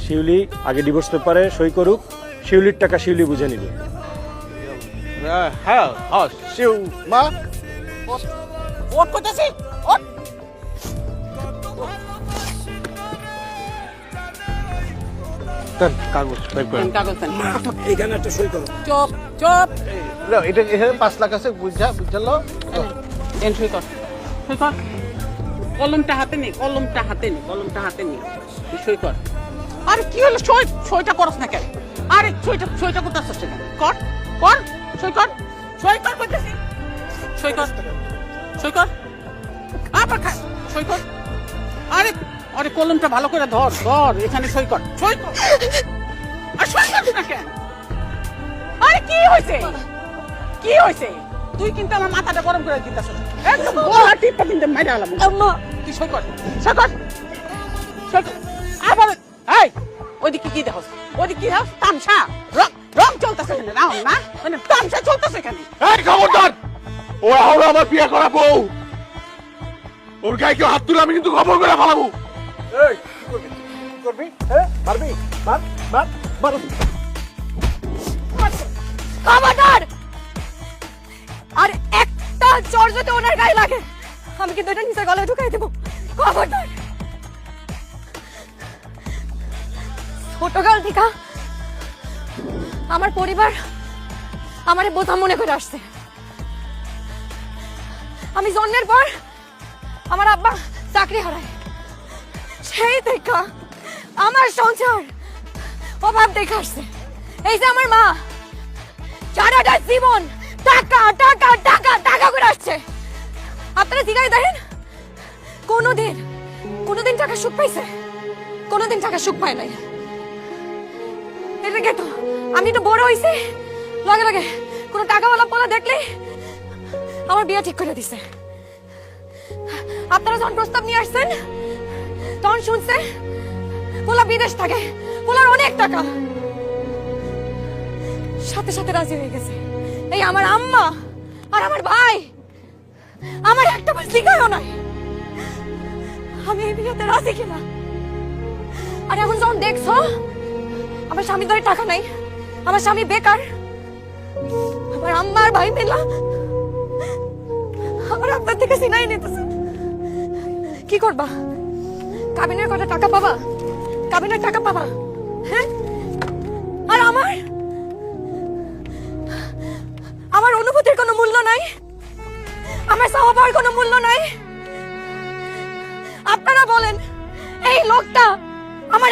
শিউলি আগে ডিভোর্স পেপারে সই করুক, শিউলির টাকা শিউলি বুঝে নিবে। হ্যাঁ হ্যাঁ শিউ মা ওট করতেছি ওট। দেন কাগজ বের করেন। কাগজ দেন। এইখানে একটা সই করো। চুপ চুপ। নাও, এটা এখানে 5 লাখ আছে বুঝলো। এন সই কর, সই কর। কলমটা হাতে নে, কলমটা হাতে নে, কলমটা হাতে নে, তুই সই কর। আরে কি হলো, সইটা করছ না কেন? আরে সইটা করতেছিস কেন? কর কর, সই কর, সই কর করতেছি, সই কর, সই কর, আবার খা, সই কর। আরে আরে কলমটা ভালো করে ধর ধর, এখানে সই কর, সই কর। আর সই করছ না কেন? আরে কি হয়েছে, কি হয়েছে? তুই কিন্তু আমার মাথাটা গরম করে দিতেছ, একদম গলা টিপটা কিন্তু মেরে আলাম। আম্মা তুই সই কর, সই কর, সই কর। আবার এই ওইদিকে কি দেখছ, ওইদিকে কি দেখছ? তামসা, রং চলতেছে এখানে, রাউন্ড না মানে তামসা চলতেছে এখানে। এই খবরদার, ও এখন আমার বিয়ে করা বউ, ওর গায়ে কেউ হাত তুলে আমি কিন্তু খবর করে ফেলাবো। এই কি করবি, কি করবি? হ্যাঁ মারবি, মার মার মার। খবরদার! আর একটা চড় যদি ওনার গায়ে লাগে, আমি কিন্তু এটা নিচে গলায় ঢুকাই দেবো। খবরদার! ছোটকাল থেকে আমার পরিবার আমারে বোঝা মনে করে আসছে। আমি জন্মের পর আমার আব্বা চাকরি হারায়, সেই দেখা আমার সংসার অভাব দেখে আসছে। এই যে আমার মা সারাটা জীবন টাকা টাকা টাকা টাকা করে আসছে। আপনারা জিগাই দেখেন, কোনোদিন টাকা সুখ পাইছে? কোনোদিন টাকা সুখ পায় নাই। এটাকে তো আমি তো বড় হইছি, লগে লগে কোনো টাকাওয়ালা পোলা দেখলে আমার বিয়ে ঠিক করে দিছে। আপনারা যখন প্রস্তাব নিয়ে আসছেন তখন শুনছে পোলা বিদেশ থাকে, পোলার অনেক টাকা, সাথে সাথে রাজি হয়ে গেছে। এই আমার আম্মা আর আমার ভাই আমার একটা বার জিগায়ও নাই আমি এই বিয়েতে রাজি কিনা। আর এখন যখন দেখছো আমার স্বামী ধরে টাকা নাই, আমার স্বামী বেকার, আমার আম্মা আর ভাই মেলা আমার আপনার থেকে সিনাই নিতেছে, কি করবা? কাবিনের কটা টাকা পাবা, কাবিনের টাকা পাবা, হ্যাঁ? আর আমার অনুভূতির কোনো মূল্য নাই, আমার চাওয়া পাওয়ার কোনো মূল্য নাই। আপনারা বলেন এই লোকটা আমার